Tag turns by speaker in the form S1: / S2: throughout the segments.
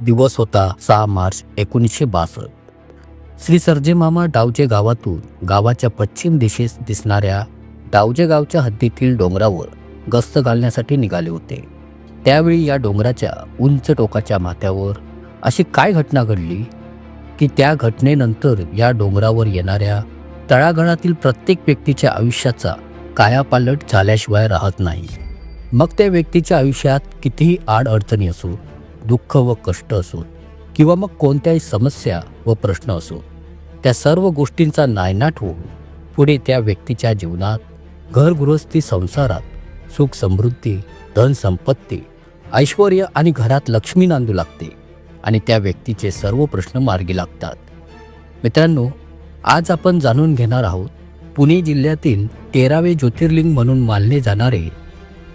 S1: दिवस होता 6 मार्च 1962. श्री सर्जे मामा डावजे गावातून गावाच्या पश्चिम दिशेस दिसणाऱ्या डावजे गावच्या हद्दीतील डोंगरावर गस्त घालण्यासाठी निघाले होते. त्यावेळी या डोंगराच्या उंच टोकाच्या माथ्यावर अशी काय घटना घडली की त्या घटनेनंतर या डोंगरावर येणाऱ्या तळागाळातील प्रत्येक व्यक्तीच्या आयुष्याचा कायापालट झाल्याशिवाय राहत नाही. मग त्या व्यक्तीच्या आयुष्यात कितीही अडचणी असो, दुःख व कष्ट असो, किंवा मग कोणत्याही समस्या व प्रश्न असो, त्या सर्व गोष्टींचा नायनाट होऊन पुढे त्या व्यक्तीच्या जीवनात घरगृहस्थी, संसारात सुख समृद्धी, धन संपत्ती, ऐश्वर्य आणि घरात लक्ष्मी नांदू लागते आणि त्या व्यक्तीचे सर्व प्रश्न मार्गी लागतात. मित्रांनो, आज आपण जाणून घेणार आहोत पुणे जिल्ह्यातील 13वे ज्योतिर्लिंग म्हणून मानले जाणारे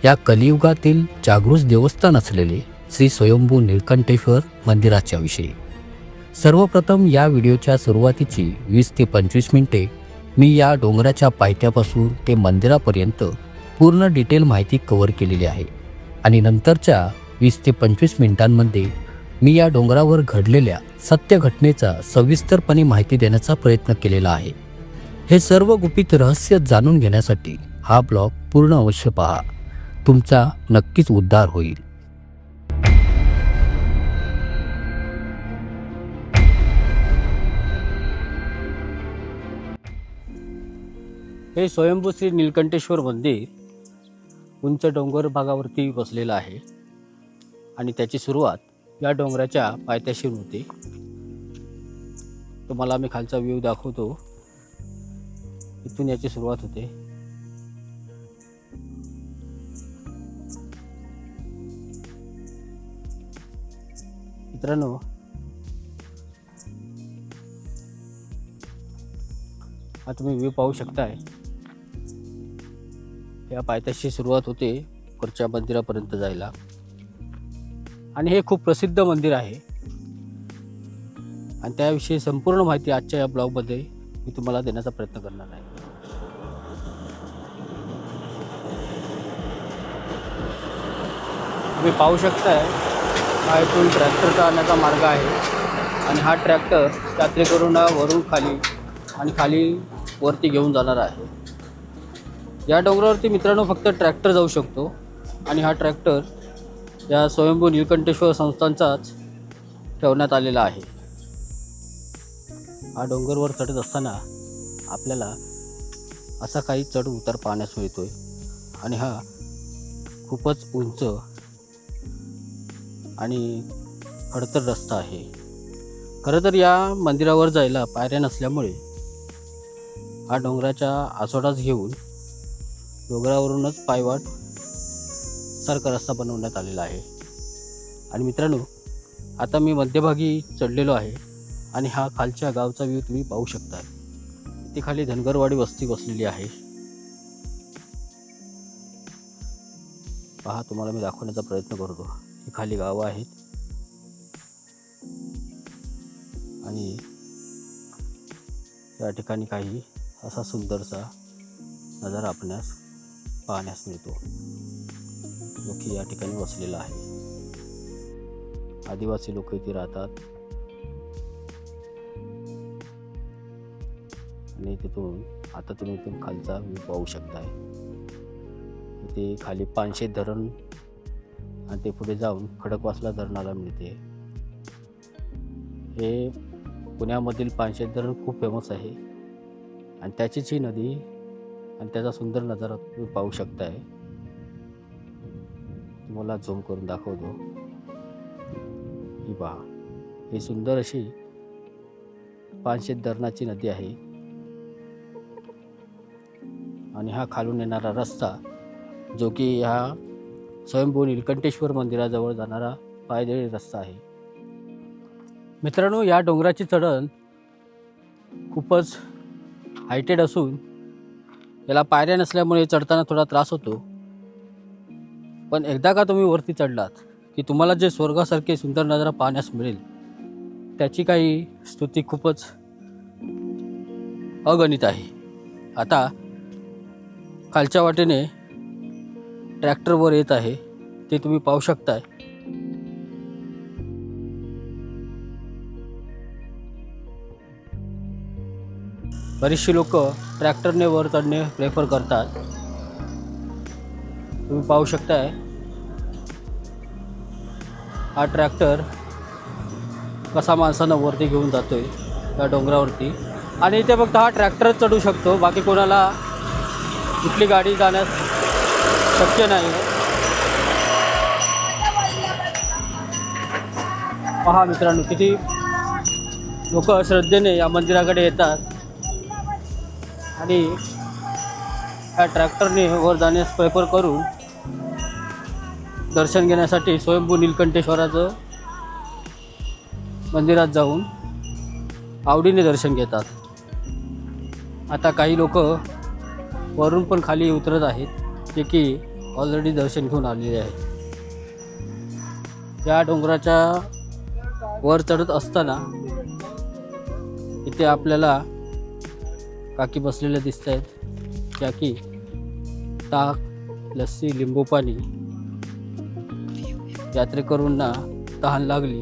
S1: या कलियुगातील जागृत देवस्थान असलेले श्री स्वयंभू नीलकंठेश्वर मंदिराच्या विषयी. सर्वप्रथम या व्हिडिओच्या सुरुवातीची 20 ते 25 मिनिटे मी या डोंगराच्या पायथ्यापासून ते मंदिरापर्यंत पूर्ण डिटेल माहिती कव्हर केलेली आहे आणि नंतरच्या 20 ते 25 मिनिटांमध्ये मी या डोंगरावर घडलेल्या सत्य घटनेचा सविस्तरपणे माहिती देण्याचा प्रयत्न केलेला आहे. हे सर्व गुपित रहस्य जाणून घेण्यासाठी हा ब्लॉग पूर्ण अवश्य पहा. तुमचा नक्कीच उद्धार होईल. हे स्वयंभू श्री नीलकंठेश्वर मंदिर उंच डोंगर भागावरती बसलेलं आहे आणि त्याची सुरुवात या डोंगराच्या पायथ्याशी होते. तुम्हाला मी खालचा व्ह्यू दाखवतो. इथून याची सुरुवात होते. मित्रांनो, हा तुम्ही व्ह्यू पाहू शकताय. या पायथ्याशी सुरुवात होते वरच्या मंदिरापर्यंत जायला आणि हे खूप प्रसिद्ध मंदिर आहे आणि त्याविषयी संपूर्ण माहिती आजच्या या ब्लॉगमध्ये मी तुम्हाला देण्याचा प्रयत्न करणार आहे. तुम्ही पाहू शकताय हा इथून ट्रॅक्टरचा आणण्याचा मार्ग आहे आणि हा ट्रॅक्टर यात्रेकरूंना वरून खाली आणि खाली वरती घेऊन जाणार आहे. या डोंगरावरती मित्रांनो फक्त ट्रॅक्टर जाऊ शकतो आणि हा ट्रॅक्टर या स्वयंभू नीलकंठेश्वर संस्थांचाच ठेवण्यात आलेला आहे. हा डोंगरवर चढत असताना आपल्याला असा काही चढ उतार पाहण्यास मिळतोय आणि हा खूपच उंच आणि खडतर रस्ता आहे. खरं तर या मंदिरावर जायला पायऱ्या नसल्यामुळे हा डोंगराच्या आसोडाच घेऊन डोंगरावरूनच पायवाट सारखा रस्ता बनवण्यात आलेला आहे. आणि मित्रांनो, आता मी मध्यभागी चढलेलो आहे आणि हा खालच्या गावचा व्ह्यू तुम्ही पाहू शकता. ती खाली धनगरवाडी वस्ती बसलेली आहे. पहा, तुम्हाला मी दाखवण्याचा प्रयत्न करतो. ही खाली गावं आहेत आणि या ठिकाणी काही असा सुंदरसा नजारा आपणास पाहण्यास मिळतो जो की या ठिकाणी वसलेला आहे. आदिवासी लोक इथे राहतात आणि तिथून आता तुम्ही इथून खालचा व्ह्यू पाहू शकताय. इथे खाली पानशेत धरण आणि ते पुढे जाऊन खडकवासला धरणाला मिळते. हे पुण्यामधील पानशेत धरण खूप फेमस आहे आणि त्याचीच ही नदी आणि त्याचा सुंदर नजारा तुम्ही पाहू शकताय. तुम्हाला झूम करून दाखवतो. ही पहा, ही सुंदर अशी पानशेत धरणाची नदी आहे आणि हा खालून येणारा रस्ता जो की ह्या स्वयंभू नीलकंठेश्वर मंदिराजवळ जाणारा पायदळी रस्ता आहे. मित्रांनो, या डोंगराची चढण खूपच हायटेड असून याला पायऱ्या नसल्यामुळे चढताना थोडा त्रास होतो. पण एकदा का तुम्ही वरती चढलात की तुम्हाला जे स्वर्गासारखे सुंदर नजारा पाहण्यास मिळेल त्याची काही स्तुती खूपच अगणित आहे. आता खालच्या वाटेने ट्रॅक्टरवर येत आहे ते तुम्ही पाहू शकताय.
S2: बरीचशी लोक ट्रॅक्टरने वर चढणे प्रेफर करतात. तुम्ही पाहू शकताय हा ट्रॅक्टर कसा माणसांना वरती घेऊन जातोय त्या डोंगरावरती. आणि इथे फक्त हा ट्रॅक्टरच चढू शकतो, बाकी कोणाला कुठली गाडी जाण्यास शक्य नाही. पहा मित्रांनो, किती लोक श्रद्धेने या मंदिराकडे येतात आणि या ट्रॅक्टरने वर जाण्यास प्रेफर करून दर्शन घेण्यासाठी स्वयंभू नीलकंठेश्वराचं मंदिरात जाऊन आवडीने दर्शन घेतात. आता काही लोक वरून पण खाली उतरत आहेत, जे की ऑलरेडी दर्शन घेऊन आलेले आहेत. या डोंगराच्या वर चढत असताना इथे आपल्याला काकी बसलेल्या दिसत आहेत, त्या की ताक, लस्सी, लिंबू पाणी यात्रेकरूंना तहान लागली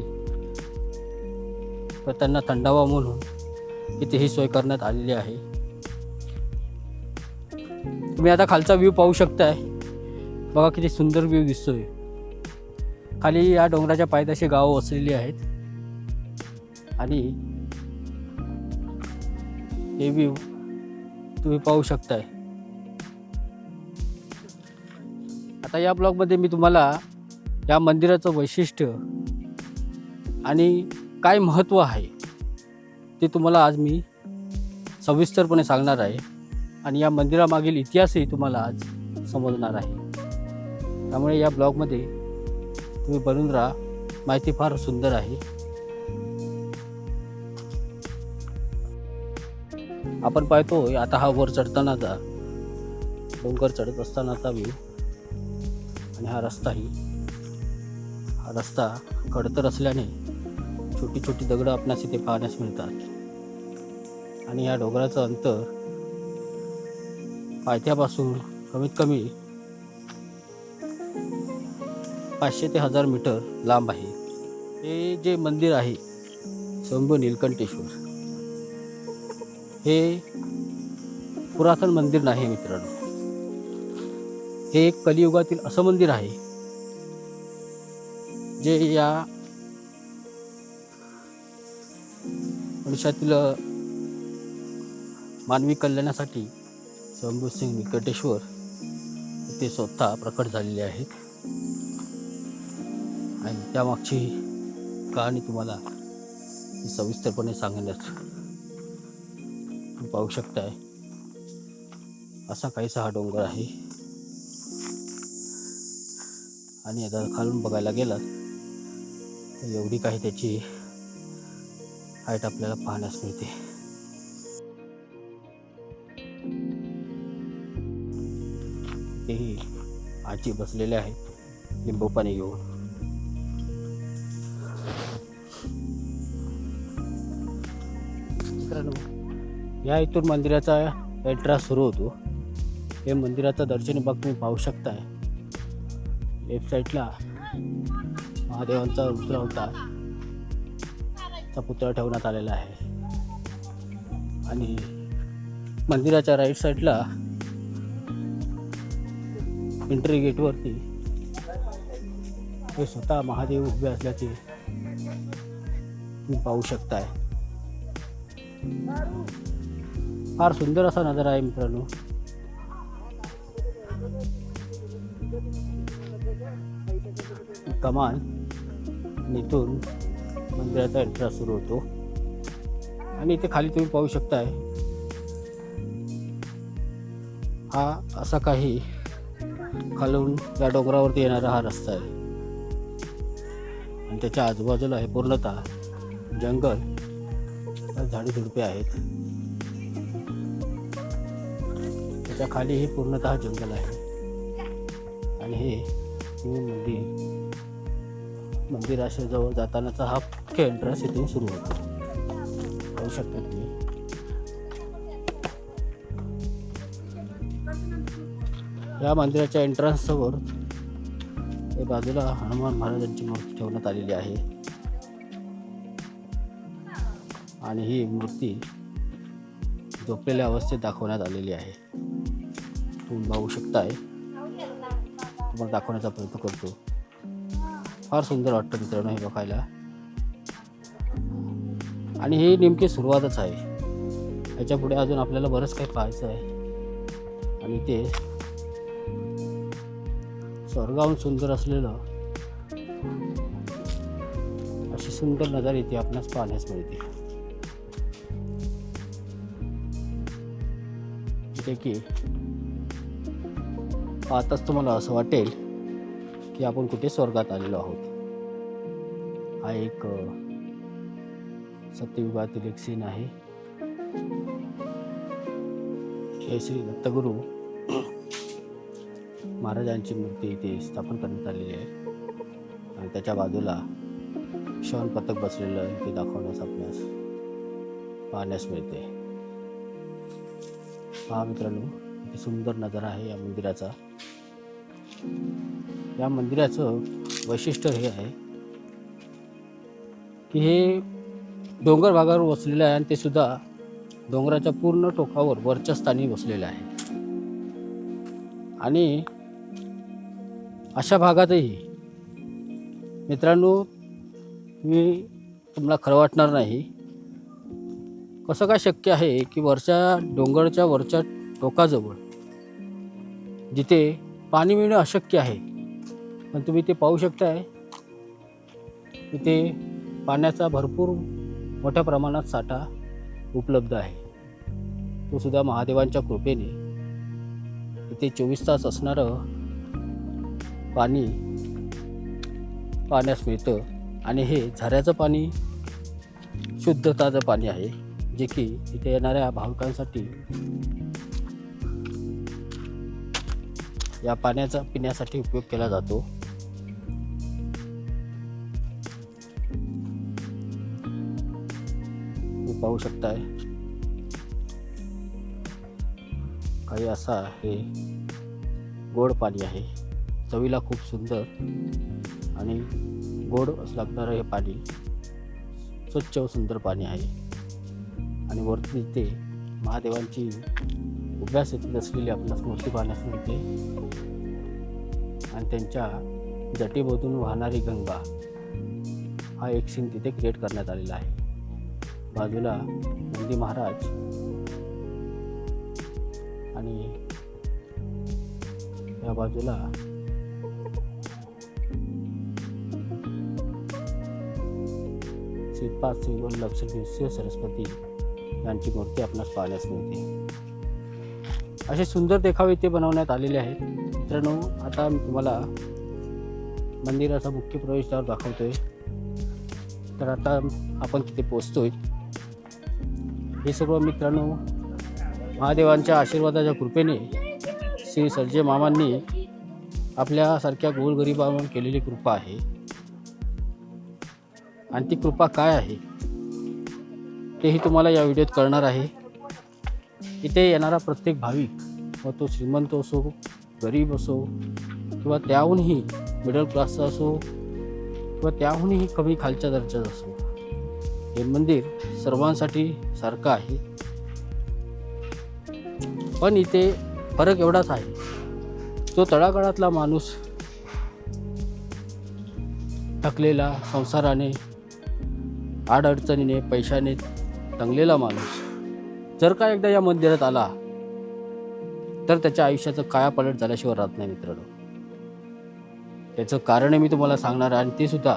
S2: तर त्यांना थंडावा म्हणून इथे ही सोय करण्यात आलेली आहे. तुम्ही आता खालचा व्ह्यू पाहू शकताय. बघा किती सुंदर व्ह्यू दिसतोय. खाली या डोंगराच्या पायथ्याशी गावं वसलेली आहेत आणि हे व्ह्यू तुम्ही पाहू शकताय. आता या ब्लॉगमध्ये मी तुम्हाला या मंदिराचं वैशिष्ट्य आणि काय महत्त्व आहे ते तुम्हाला आज मी सविस्तरपणे सांगणार आहे आणि या मंदिरामागील इतिहासही तुम्हाला आज समजणार आहे. त्यामुळे या ब्लॉगमध्ये तुम्ही बनून राहा. माहिती फार सुंदर आहे. आपण पाहतो आता हा वर चढतानाचा डोंगर चढत असतानाचा व्ह्यू आणि हा रस्ता खडतर असल्याने छोटी छोटी दगडं आपणास इथे पाहण्यास मिळतात. आणि या डोंगराचं अंतर पायथ्यापासून कमीत कमी 500 ते 1000 मीटर लांब आहे. हे जे मंदिर आहे स्वयंभू नीलकंठेश्वर, हे पुरातन मंदिर नाही मित्रांनो. हे एक कलियुगातील असं मंदिर आहे जे या मनुष्यातील मानवी कल्याणासाठी स्वयंभू सिंग नीलकंठेश्वर ते स्वतः प्रकट झालेले आहेत. आणि त्यामागची कहाणी तुम्हाला सविस्तरपणे सांगण्यास पाहू शकताय. असा काहीसा हा डोंगर आहे. आणि आता खालून बघायला गेलं तर एवढी काही त्याची हाईट आपल्याला पाहण्यास मिळते. तेही आजी बसलेले आहेत लिंबू पाणी घेऊन. या इथून मंदिराचा एंट्रन्स सुरू होतो. हे मंदिराचं दर्शनी भाग तुम्ही पाहू शकताय. लेफ्ट साईडला महादेवांचा रुद्रावतारचा पुतळा ठेवण्यात आलेला आहे. आणि मंदिराच्या राईट साईडला एंट्री गेटवरती हे स्वतः महादेव उभे असल्याचे तुम्ही पाहू शकताय. फार सुंदर असा नजारा आहे मित्रांनो. कमान इथून मंदिराचा एंट्रन्स सुरू होतो. आणि इथे खाली तुम्ही पाहू शकताय हा असा काही खालून या डोंगरावरती येणारा हा रस्ता आहे. आणि त्याच्या आजूबाजूला हे पूर्णतः जंगल, झाडी झुडपे आहेत. त्याच्या खाली हे पूर्णतः जंगल आहे. आणि हे मंदिराच्या जवळ जातानाचा हा मुख्य एंट्रन्स इथून सुरू होतो. पाहू शकता तुम्ही. या मंदिराच्या एंट्रन्स समोर बाजूला हनुमान महाराजांची मूर्ती ठेवण्यात आलेली आहे. आणि ही मूर्ती झोपलेल्या अवस्थेत दाखवण्यात आलेली आहे. तुम्ही बघू शकताय, तुम्हाला दाखवण्याचा प्रयत्न करतो. फार सुंदर वाटतं मित्रांनो हे बघायला. आणि ही नेमकी सुरुवातच आहे. याच्या पुढे अजून आपल्याला बरंच काही पाहायचं आहे. आणि ते स्वर्गाहून सुंदर असलेलं अशी सुंदर नजारा इथे आपणास पाहण्यास मिळते. इथे की पाहताच तुम्हाला असं वाटेल की आपण कुठे स्वर्गात आलेलो आहोत. हा एक सत्ययुगातील एक सीन आहे. हे श्री दत्तगुरू महाराजांची मूर्ती इथे स्थापन करण्यात आलेली आहे. आणि त्याच्या बाजूला श्रवण पथक बसलेलं इथे दाखवण्यास आपल्यास पाहण्यास मिळते. पहा मित्रांनो, किती सुंदर नजारा आहे या मंदिराचा. या मंदिराचं वैशिष्ट्य हे आहे की हे डोंगर भागावर वसलेलं आहे आणि ते सुद्धा डोंगराच्या पूर्ण टोकावर वरच्या स्थानी वसलेलं आहे. आणि अशा भागातही मित्रांनो तुम्हाला खरं वाटणार नाही, कसं काय शक्य आहे की डोंगराच्या वरच्या टोकाजवळ जिथे पाणी मिळणं अशक्य आहे, पण तुम्ही ते पाहू शकताय तिथे पाण्याचा भरपूर मोठ्या प्रमाणात साठा उपलब्ध आहे. तो सुद्धा महादेवांच्या कृपेने इथे 24 तास असणारं पाणी पाहण्यास मिळतं. आणि हे झऱ्याचं पाणी शुद्धताचं पाणी आहे, जे की इथे येणाऱ्या भाविकांसाठी या पाण्याचा पिण्यासाठी उपयोग केला जातो. तुम्ही पाहू शकताय काही असा हे गोड पाणी आहे. चवीला खूप सुंदर आणि गोड लागणारं हे पाणी, स्वच्छ व सुंदर पाणी आहे. आणि वरती ते महादेवांची उभ्या स्थितीत असलेली आपल्याला मूर्ती पाहण्यास मिळते. आणि त्यांच्या जटेभोवतून वाहणारी गंगा हा एक सीन तिथे क्रिएट करण्यात आलेला आहे. बाजूला नंदी महाराज आणि या बाजूला श्रीपाद श्रीवल्लभ श्री नृसिंह सरस्वती यांची मूर्ती आपणास पाहण्यास मिळते. असे सुंदर देखावे ते बनवण्यात आलेले आहेत. मित्रांनो, आता मी तुम्हाला मंदिराचा मुख्य प्रवेशद्वार दाखवतोय. तर आता आपण तिथे पोचतोय. हे सर्व मित्रांनो महादेवांच्या आशीर्वादाच्या कृपेने श्री सर्जे मामांनी आपल्यासारख्या गोरगरिबांवर केलेली कृपा आहे. आणि ती कृपा काय आहे तेही तुम्हाला या व्हिडिओत कळणार आहे. इथे येणारा प्रत्येक भाविक, व तो श्रीमंत असो, गरीब असो, किंवा त्याहूनही मिडल क्लासचा असो, किंवा त्याहूनही कमी खालच्या दर्जाचा असो, हे मंदिर सर्वांसाठी सारखं आहे. पण इथे फरक एवढाच आहे, जो तळागाळातला माणूस, थकलेला संसाराने, आडअडचणीने, पैशाने तंगलेला माणूस जर का एकदा या मंदिरात आला तर त्याच्या आयुष्याचं कायापालट झाल्याशिवाय राहत नाही मित्रांनो. त्याचं कारण मी तुम्हाला सांगणार आहे, आणि ते सुद्धा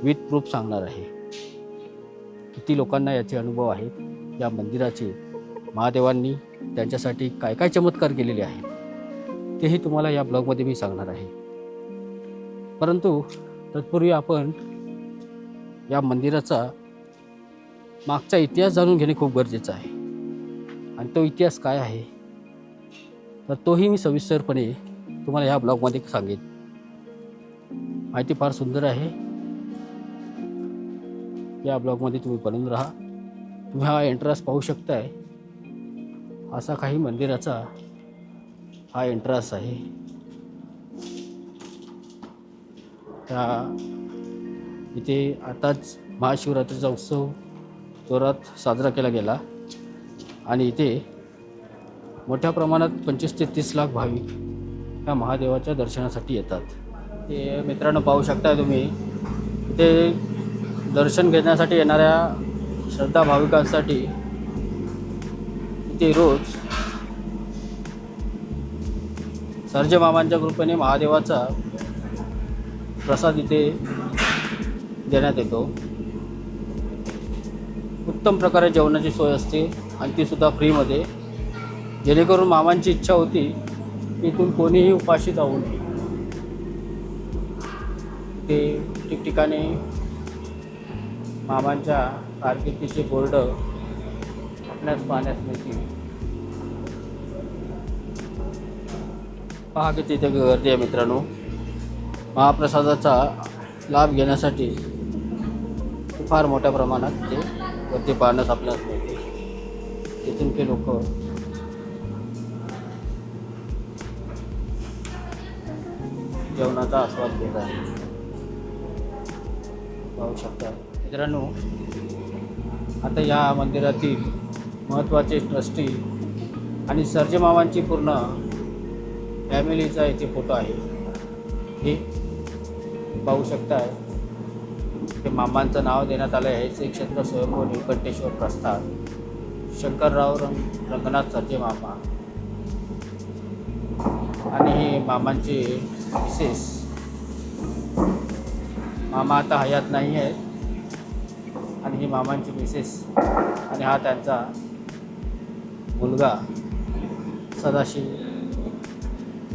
S2: विथ प्रूफ सांगणार आहे. किती लोकांना याचे अनुभव आहेत. या मंदिराचे महादेवांनी त्यांच्यासाठी काय काय चमत्कार केलेले आहेत तेही तुम्हाला या ब्लॉगमध्ये मी सांगणार आहे. परंतु तत्पूर्वी आपण या मंदिराचा मागचा इतिहास जाणून घेणे खूप गरजेचं आहे. आणि तो इतिहास काय आहे तर तोही मी सविस्तरपणे तुम्हाला ह्या ब्लॉगमध्ये सांगेन. माहिती फार सुंदर आहे. या ब्लॉगमध्ये तुम्ही बनून राहा. तुम्ही हा एंट्रन्स पाहू शकताय. असा काही मंदिराचा हा एंट्रन्स आहे. इथे आताच महाशिवरात्रीचा उत्सव जोरात साजरा केला गेला. आणि इथे मोठ्या प्रमाणात 25 ते 30 लाख भाविक या महादेवाच्या दर्शनासाठी येतात. ते मित्रांनो पाहू शकता तुम्ही, इथे दर्शन घेण्यासाठी येणाऱ्या श्रद्धा भाविकांसाठी इथे रोज सर्जे मामांच्या कृपेने महादेवाचा प्रसाद इथे देण्यात येतो. उत्तम प्रकारे जेवणाची सोय असते आणि तीसुद्धा फ्रीमध्ये, जेणेकरून मामांची इच्छा होती की इथून कोणीही उपाशी जाऊ नये. ते ठिकठिकाणी मामांच्या कारकिर्दीचे बोर्ड आपल्यास पाहण्यास मिळतील. पहा की तिथे गर्दी आहे मित्रांनो. महाप्रसादाचा लाभ घेण्यासाठी फार मोठ्या प्रमाणात ते गर्दी पाहण्यास आपल्यास मिळते. तिथून ते लोक जेवणाचा आस्वाद घेत आहेत. पाहू शकता मित्रांनो, आता या मंदिरातील महत्त्वाचे ट्रस्टी आणि सर्जे मामांची पूर्ण फॅमिलीचा इथे फोटो आहे. हे पाहू शकताय की मामांचं नाव देण्यात आलं आहे श्री क्षेत्र स्वयंभू निळकंठेश्वर प्रस्थान शंकरराव रंगनाथ सर्जे मामा. आणि हे मामांचे मिसेस, मामा आता हयात नाही आहेत, आणि ही मामांची मिसेस आणि हा त्यांचा मुलगा सदाशिव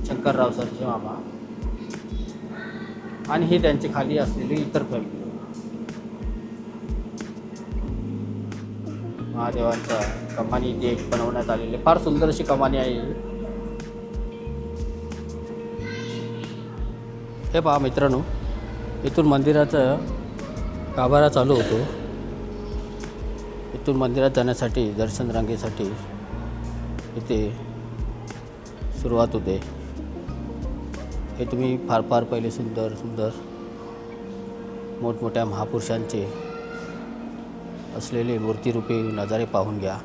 S2: शंकरराव सर्जे मामा, आणि ही त्यांची खाली असलेली इतर फॅमिली. महादेवांचा कमानी इथे एक बनवण्यात आलेली फार सुंदर अशी कमानी आहे. हे पहा मित्रांनो, इथून मंदिराचा गाभारा चालू होतो. इथून मंदिरात जाण्यासाठी दर्शन रांगेसाठी इथे सुरुवात होते. हे तुम्ही फार फार पहिले सुंदर सुंदर मोठमोठ्या महापुरुषांचे असलेले मूर्तिरूपी नजारे पाहून घ्या.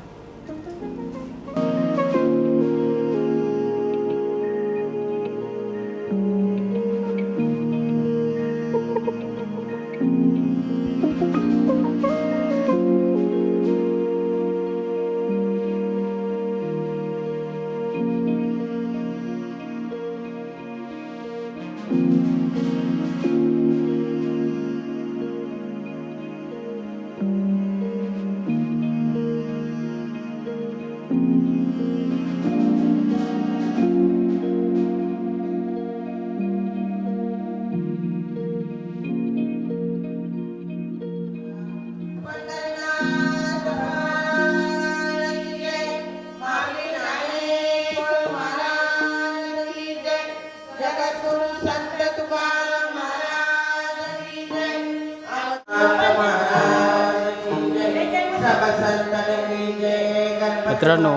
S2: मित्रांनो,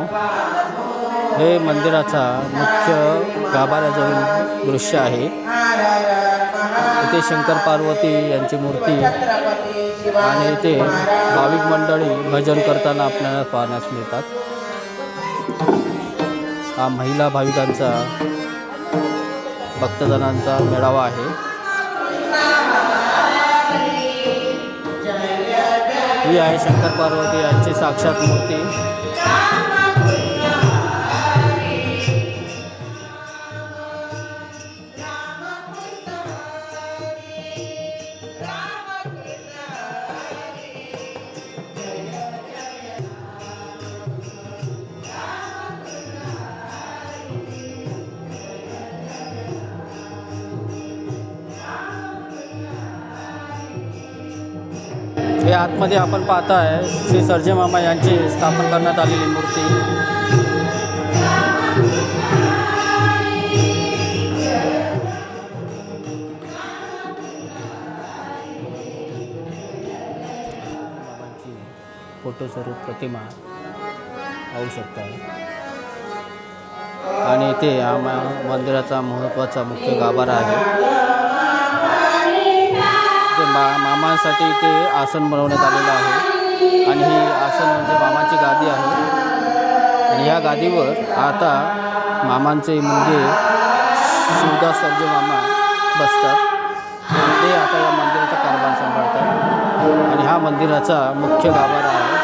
S2: हे मंदिराचा मुख्य गाभाऱ्याजवळील दृश्य आहे. इथे शंकर पार्वती यांची मूर्ती आणि इथे भाविक मंडळी भजन करताना आपल्याला पाहण्यास मिळतात. हा महिला भाविकांचा भक्तजनांचा मेळावा आहे. ही आहे शंकर पार्वती यांची साक्षात मूर्ती. हे आतमध्ये आपण पाहताय श्री सर्जे मामा यांची स्थापन करण्यात आलेली मूर्ती. मामांची फोटो स्वरूप प्रतिमा पाहू शकता. आणि इथे हा मंदिराचा महत्त्वाचा मुख्य गाभारा आहे. मामांसाठी इथे आसन बनवण्यात आलेलं आहे आणि ही आसन म्हणजे मामाची गादी आहे. आणि ह्या गादीवर आता मामांचे मुलगे शिवदास सर्जे मामा बसतात. ते आता या मंदिराचा कारभार सांभाळतात आणि हा मंदिराचा मुख्य गाभारा आहे.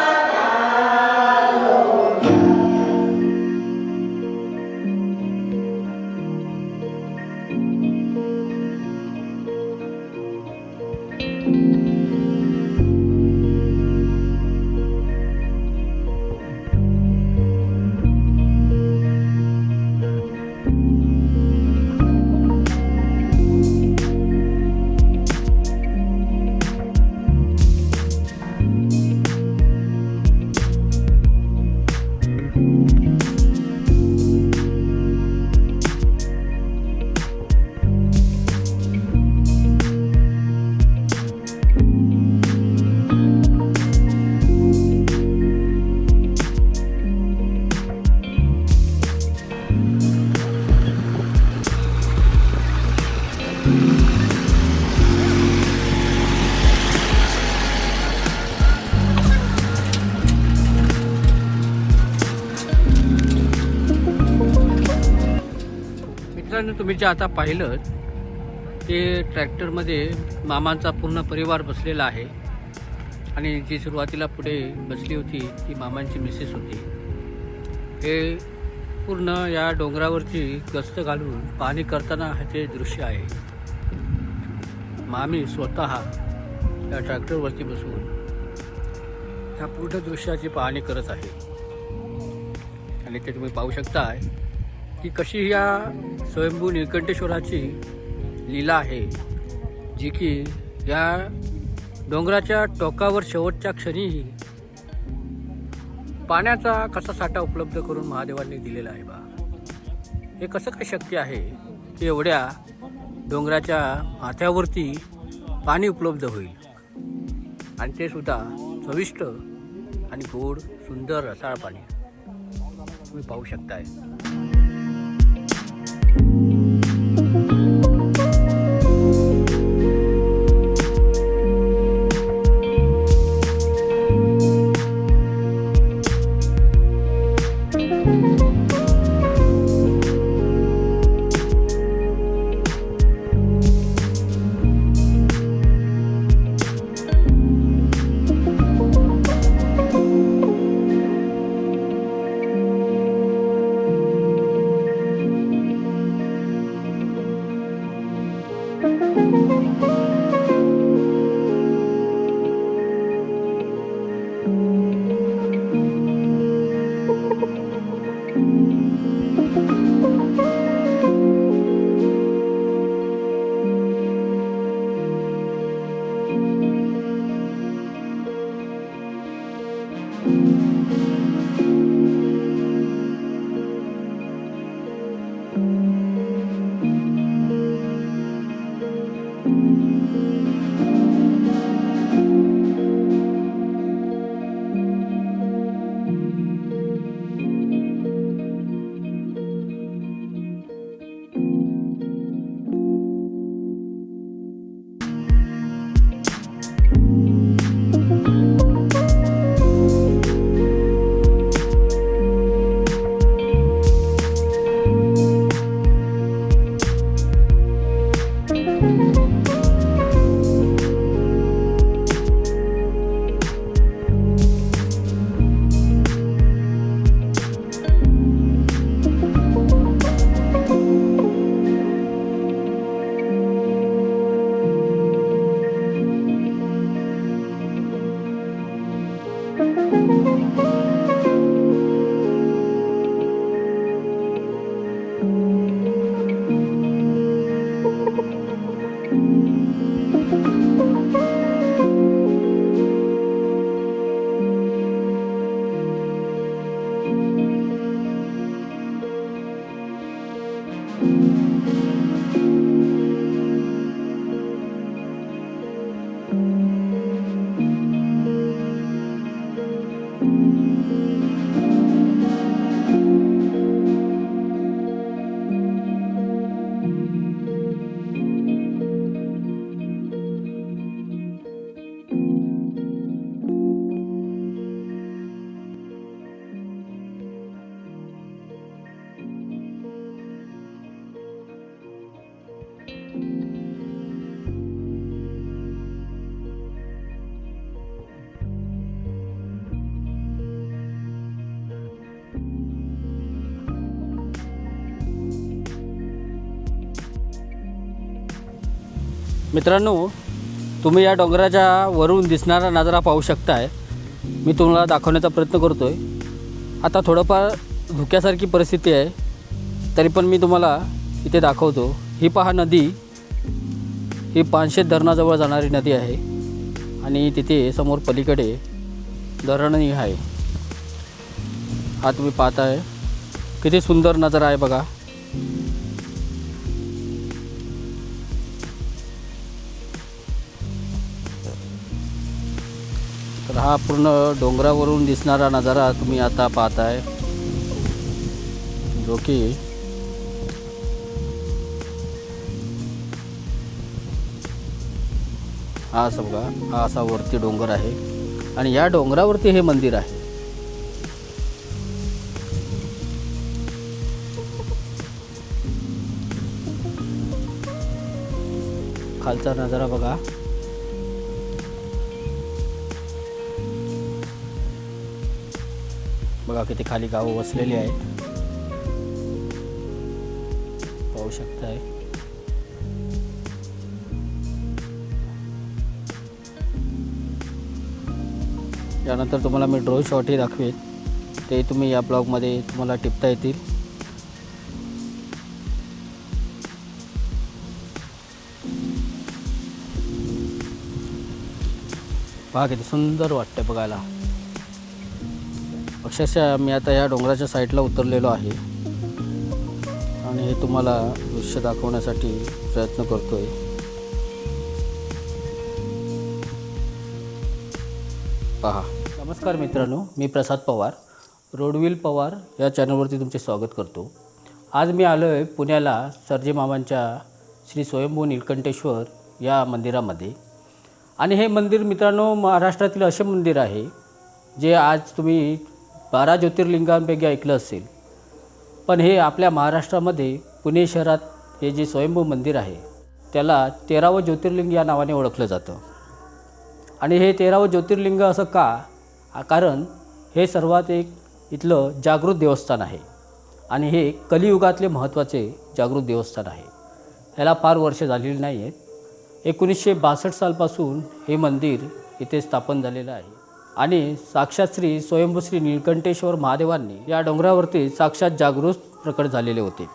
S2: मित्रांनो, तुम्ही जे आता पाहिलं ते ट्रॅक्टरमध्ये मामांचा पूर्ण परिवार बसलेला आहे आणि जी सुरुवातीला पुढे बसली होती ती मामांची मिसेस होती. हे पूर्ण या डोंगरावरची गस्त घालून पाहणी करताना हे दृश्य आहे. मामी स्वतः या ट्रॅक्टरवरती बसून ह्या पूर्ण दृश्याची पाहणी करत आहे आणि ते तुम्ही पाहू शकताय की कशी या स्वयंभू निळकंठेश्वराची लीला आहे, जी की या डोंगराच्या टोकावर शेवटच्या क्षणीही पाण्याचा कसा साठा उपलब्ध करून महादेवांनी दिलेला आहे. बा, हे कसं काय शक्य आहे की एवढ्या डोंगराच्या माथ्यावरती पाणी उपलब्ध होईल आणि ते सुद्धा चविष्ट आणि गोड सुंदर रसाळ पाणी तुम्ही पाहू शकताय. मित्रांनो, तुम्ही या डोंगराच्या वरून दिसणारा नजारा पाहू शकताय. मी तुम्हाला दाखवण्याचा प्रयत्न करतो आहे. आता थोडंफार धुक्यासारखी परिस्थिती आहे, तरी पण मी तुम्हाला इथे दाखवतो. ही पहा नदी, ही पानशेत धरणाजवळ जाणारी नदी आहे आणि तिथे समोर पलीकडे धरणही आहे. हा तुम्ही पाहताय, किती सुंदर नजारा आहे बघा. तर हा पूर्ण डोंगरावरून दिसणारा नजारा तुम्ही आता पाहताय, जो की हा असं बघा, हा असा वरती डोंगर आहे आणि या डोंगरावरती हे मंदिर आहे. खालचा नजारा बघा. बघा किती खाली गावं वसलेली आहेत, पाहू शकताय. यानंतर तुम्हाला मी ड्रोन शॉटही दाखवेन, ते तुम्ही या ब्लॉगमध्ये तुम्हाला टिपता येतील. पहा किती सुंदर वाटतं बघायला. अक्षरशः मी आता या डोंगराच्या साईडला उतरलेलो आहे आणि हे तुम्हाला दृश्य दाखवण्यासाठी प्रयत्न करतोय. पहा. नमस्कार मित्रांनो, मी प्रसाद पवार, रोडविल पवार या चॅनलवरती तुमचे स्वागत करतो. आज मी आलो आहे पुण्याला सर्जे मामांच्या श्री स्वयंभू नीलकंठेश्वर या मंदिरामध्ये. आणि हे मंदिर मित्रांनो महाराष्ट्रातील असे मंदिर आहे जे आज तुम्ही 12 ज्योतिर्लिंगांपैकी ऐकलं असेल, पण हे आपल्या महाराष्ट्रामध्ये पुणे शहरात हे जे स्वयंभू मंदिर आहे त्याला 13वं ज्योतिर्लिंग या नावाने ओळखलं जातं. आणि हे 13वं ज्योतिर्लिंग असं का? कारण हे सर्वात एक इथलं जागृत देवस्थान आहे आणि हे कलियुगातले महत्त्वाचे जागृत देवस्थान आहे. ह्याला फार वर्ष झालेली नाही आहेत. 1962 सालपासून हे मंदिर इथे स्थापन झालेलं आहे आणि साक्षात श्री स्वयंभू श्री नीलकंठेश्वर महादेवांनी या डोंगरावरती साक्षात जागृत प्रकट झालेले होते.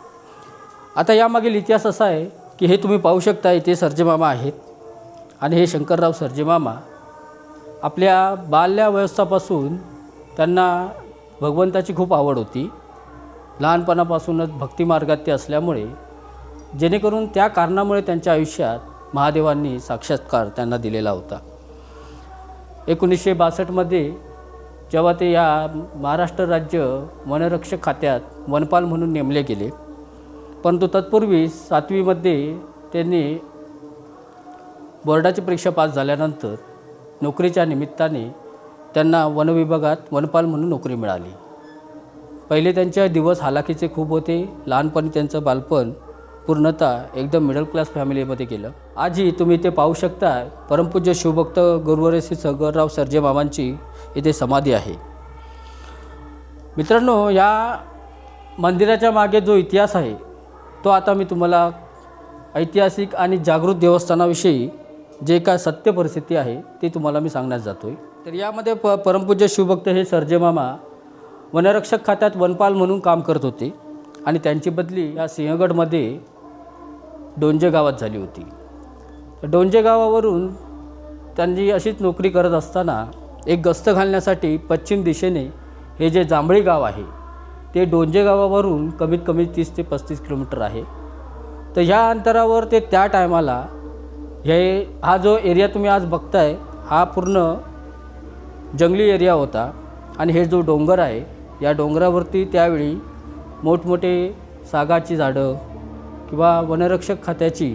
S2: आता यामागील इतिहास असा आहे की हे तुम्ही पाहू शकता, इथे सर्जे मामा आहेत आणि हे शंकरराव सर्जे मामा आपल्या बाल्यावस्थापासून त्यांना भगवंताची खूप आवड होती. लहानपणापासूनच भक्तिमार्गात ते असल्यामुळे, जेणेकरून त्या कारणामुळे त्यांच्या आयुष्यात महादेवांनी साक्षात्कार त्यांना दिलेला होता. 1962मध्ये जेव्हा ते या महाराष्ट्र राज्य वनरक्षक खात्यात वनपाल म्हणून नेमले गेले, परंतु तत्पूर्वी 7वीमध्ये त्यांनी बोर्डाची परीक्षा पास झाल्यानंतर नोकरीच्या निमित्ताने त्यांना वनविभागात वनपाल म्हणून नोकरी मिळाली. पहिले त्यांचे दिवस हालाखीचे खूप होते. लहानपणी त्यांचं बालपण पूर्णतः एकदम मिडल क्लास फॅमिलीमध्ये गेलं. आजही तुम्ही इथे पाहू शकता, परमपूज्य शिवभक्त गुरुवर्य श्री शंकरराव सर्जे मामांची इथे समाधी आहे. मित्रांनो, या मंदिराच्या मागे जो इतिहास आहे तो आता मी तुम्हाला ऐतिहासिक आणि जागृत देवस्थानाविषयी जे काय सत्य परिस्थिती आहे ते तुम्हाला मी सांगण्यास जातो आहे. तर यामध्ये परमपूज्य शिवभक्त हे सर्जे मामा वनरक्षक खात्यात वनपाल म्हणून काम करत होते आणि त्यांची बदली या सिंहगडमध्ये डोंजे गावात झाली होती. डोंजे गावावरून त्यांनी अशीच नोकरी करत असताना एक गस्त घालण्यासाठी पश्चिम दिशेने हे जे जांभळी गाव आहे ते डोंजे गावावरून कमीत कमी 30 ते 35 किलोमीटर आहे. तर ह्या अंतरावर ते त्या टायमाला हा जो एरिया तुम्ही आज बघताय हा पूर्ण जंगली एरिया होता आणि हे जो डोंगर आहे या डोंगरावरती त्यावेळी मोठमोठे सागाची झाडं किंवा वनरक्षक खात्याची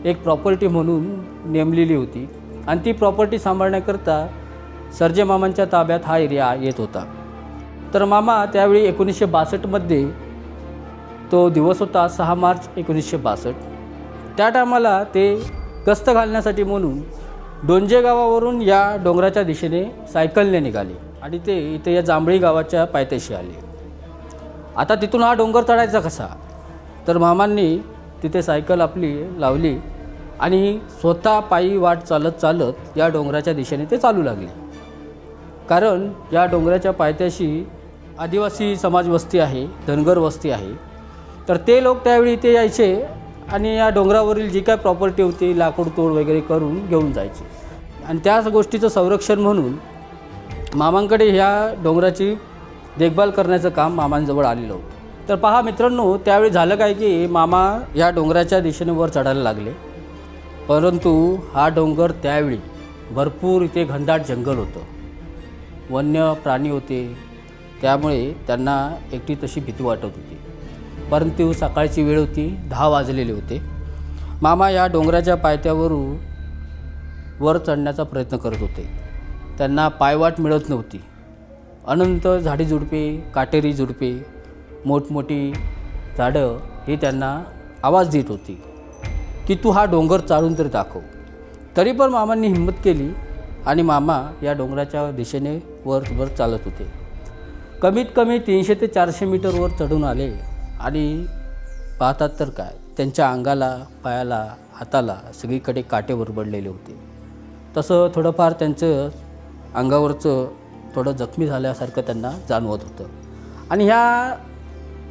S2: एक प्रॉपर्टी म्हणून नेमलेली होती आणि ती प्रॉपर्टी सांभाळण्याकरता सर्जे मामांच्या ताब्यात हा एरिया येत होता. तर मामा त्यावेळी 1962मध्ये तो दिवस होता 6 मार्च 1962. त्या टायमाला ते गस्त घालण्यासाठी म्हणून डोंजे गावावरून या डोंगराच्या दिशेने सायकलने निघाले आणि ते इथे या जांभळी गावाच्या पायथ्याशी आले. आता तिथून हा डोंगर चढायचा कसा? तर मामांनी तिथे सायकल आपली लावली आणि स्वतः पायी वाट चालत चालत या डोंगराच्या दिशेने ते चालू लागले. कारण या डोंगराच्या पायथ्याशी आदिवासी समाज वस्ती आहे, धनगर वस्ती आहे. तर ते लोक त्यावेळी इथे यायचे आणि या डोंगरावरील जी काय प्रॉपर्टी होती लाकूड तोड वगैरे करून घेऊन जायचे. आणि त्याच गोष्टीचं संरक्षण म्हणून मामांकडे ह्या डोंगराची देखभाल करण्याचं काम मामांजवळ आलेलं होतं. तर पहा मित्रांनो, त्यावेळी झालं काय की मामा या डोंगराच्या दिशेने वर चढायला लागले. परंतु हा डोंगर त्यावेळी भरपूर इथे घनदाट जंगल होतं, वन्य प्राणी होते. त्यामुळे त्यांना एकटी तशी भीती वाटत होती. परंतु सकाळची वेळ होती, 10 वाजलेले होते. मामा या डोंगराच्या पायथ्यावरून वर चढण्याचा प्रयत्न करत होते. त्यांना पायवाट मिळत नव्हती. अनंत झाडी झुडपे, काटेरी झुडपे, मोठमोठी झाडं ही त्यांना आवाज देत होती की तू हा डोंगर चालून तरी दाखव. तरी पण मामांनी हिंमत केली आणि मामा या डोंगराच्या दिशेने वर चालत होते. कमीत कमी 300 ते 400 मीटर वर चढून आले आणि पाहतात तर काय, त्यांच्या अंगाला, पायाला, हाताला सगळीकडे काटे वरबडलेले होते. तसं थोडंफार त्यांचं अंगावरचं थोडं जखमी झाल्यासारखं त्यांना जाणवत होतं. आणि ह्या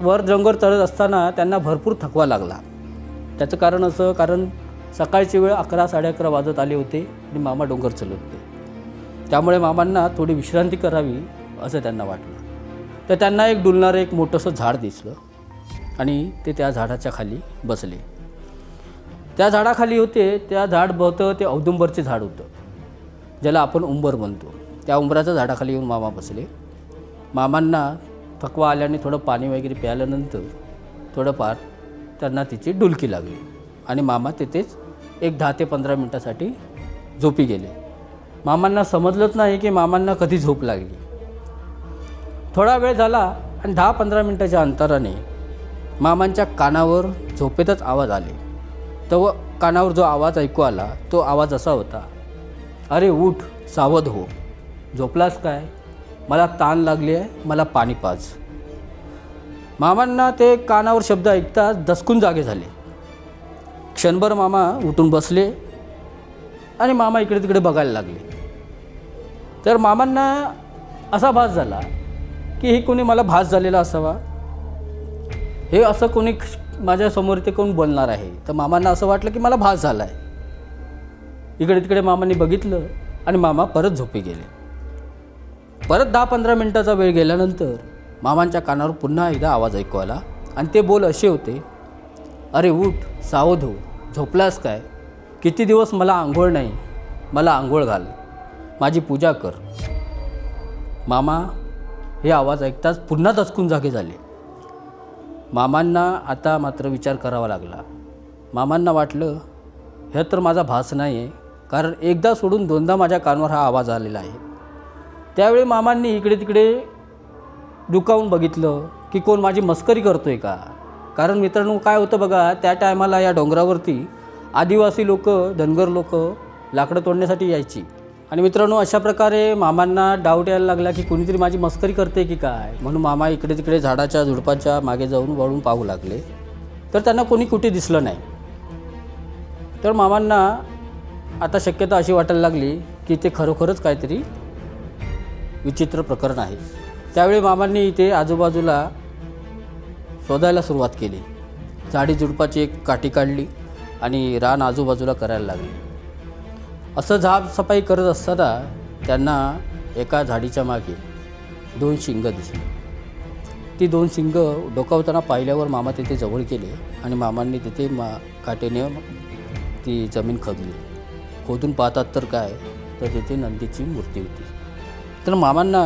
S2: वर डोंगर चढत असताना त्यांना भरपूर थकवा लागला. त्याचं कारण असं, कारण सकाळची वेळ 11, 11:30 वाजत आले होते आणि मामा डोंगर चढत होते. त्यामुळे मामांना थोडी विश्रांती करावी असं त्यांना वाटलं. तर त्यांना एक डुलणारं एक मोठंसं झाड दिसलं आणि ते त्या झाडाच्या खाली बसले. त्या झाडाखाली होते, त्या झाड होतं ते औदुंबरचे झाड होतं, ज्याला आपण उंबर म्हणतो. त्या उंबराच्या झाडाखाली येऊन मामा बसले. मामांना थकवा आल्याने थोडं पाणी वगैरे प्यायल्यानंतर थोडंफार त्यांना तिची डुलकी लागली आणि मामा तिथेच एक 10 ते 15 मिनटासाठी झोपी गेले. मामांना समजलंच नाही की मामांना कधी झोप लागली. थोडा वेळ झाला आणि 10-15 मिनटाच्या अंतराने मामांच्या कानावर झोपेतच आवाज आले. तो कानावर जो आवाज ऐकू आला तो आवाज असा होता, अरे उठ, सावध हो, झोपलास काय, मला ताण लागली आहे, मला पाणी पाज. मामांना ते कानावर शब्द ऐकताच दचकून जागे झाले. क्षणभर मामा उठून बसले आणि मामा इकडे तिकडे बघायला लागले. तर मामांना असा भास झाला की हे कोणी मला भास झालेला असावा, हे असं कोणी माझ्यासमोर ते कोण बोलणार आहे. तर मामांना असं वाटलं की मला भास झाला आहे. इकडे तिकडे मामांनी बघितलं आणि मामा परत झोपी गेले. परत 10-15 मिनटाचा वेळ गेल्यानंतर मामांच्या कानावर पुन्हा एकदा आवाज ऐकू आला आणि ते बोल असे होते, अरे उठ, सावध हो, झोपलास काय, किती दिवस मला आंघोळ नाही, मला आंघोळ घाल, माझी पूजा कर. मामा हे आवाज ऐकताच पुन्हा दचकून जागे झाले. मामांना आता मात्र विचार करावा लागला. मामांना वाटलं हे तर माझा भास नाही आहे, कारण एकदा सोडून दोनदा माझ्या कानावर हा आवाज आलेला आहे. त्यावेळी मामांनी इकडे तिकडे डुकावून बघितलं की कोण माझी मस्करी करतोय का. कारण मित्रांनो काय होतं बघा, त्या टायमाला या डोंगरावरती आदिवासी लोक, धनगर लोक लाकडं तोडण्यासाठी यायची. आणि मित्रांनो अशा प्रकारे मामांना डाऊट यायला लागला की कोणीतरी माझी मस्करी करते की काय. म्हणून मामा इकडे तिकडे झाडाच्या झुडपाच्या मागे जाऊन वळून पाहू लागले. तर त्यांना कोणी कुठे दिसलं नाही. तर मामांना आता शक्यता अशी वाटायला लागली की ते खरोखरच काहीतरी विचित्र प्रकरण आहे. त्यावेळी मामांनी इथे आजूबाजूला शोधायला सुरुवात केली. झाडी झुडपाची एक काठी काढली आणि रान आजूबाजूला करायला लागली. असं झाडसफाई करत असताना त्यांना एका झाडीच्या मागे 2 शिंगं दिसली. ती 2 शिंगं डोकावताना पाहिल्यावर मामा तिथे जवळ गेले आणि मामांनी तिथे काठीने ती जमीन खोदली. खोदून पाहतात तर काय, तर तिथे नंदीची मूर्ती होती. तर मामांना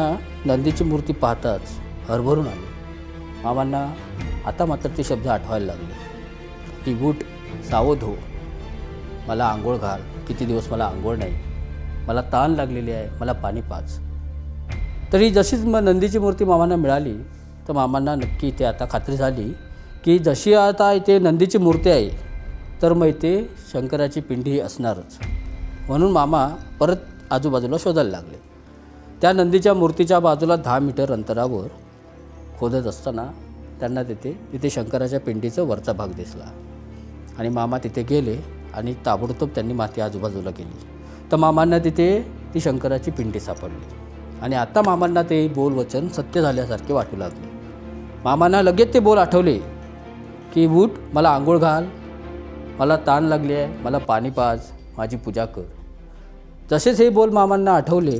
S2: नंदीची मूर्ती पाहताच हरभरून आले. मामांना आता मात्र ते शब्द आठवायला लागले की उठ, सावध हो, मला आंघोळ घाल, किती दिवस मला आंघोळ नाही, मला ताण लागलेली आहे, मला पाणी पाज. तरी जशीच नंदीची मूर्ती मामांना मिळाली तर मामांना नक्की इथे आता खात्री झाली की जशी आता इथे नंदीची मूर्ती आहे तर मग इथे शंकराची पिंडी असणारच. म्हणून मामा परत आजूबाजूला शोधायला लागले. त्या नंदीच्या मूर्तीच्या बाजूला 10 मीटर अंतरावर खोदत असताना त्यांना तिथे शंकराच्या पिंडीचा वरचा भाग दिसला आणि मामा तिथे गेले आणि ताबडतोब त्यांनी माती आजूबाजूला केली. तर मामांना तिथे ती शंकराची पिंडी सापडली आणि आता मामांना ते बोल वचन सत्य झाल्यासारखे वाटू लागले. मामांना लगेच ते बोल आठवले की उठ, मला आंघोळ घाल, मला ताण लागली आहे, मला पाणी पाज, माझी पूजा कर. जसेच हे बोल मामांना आठवले,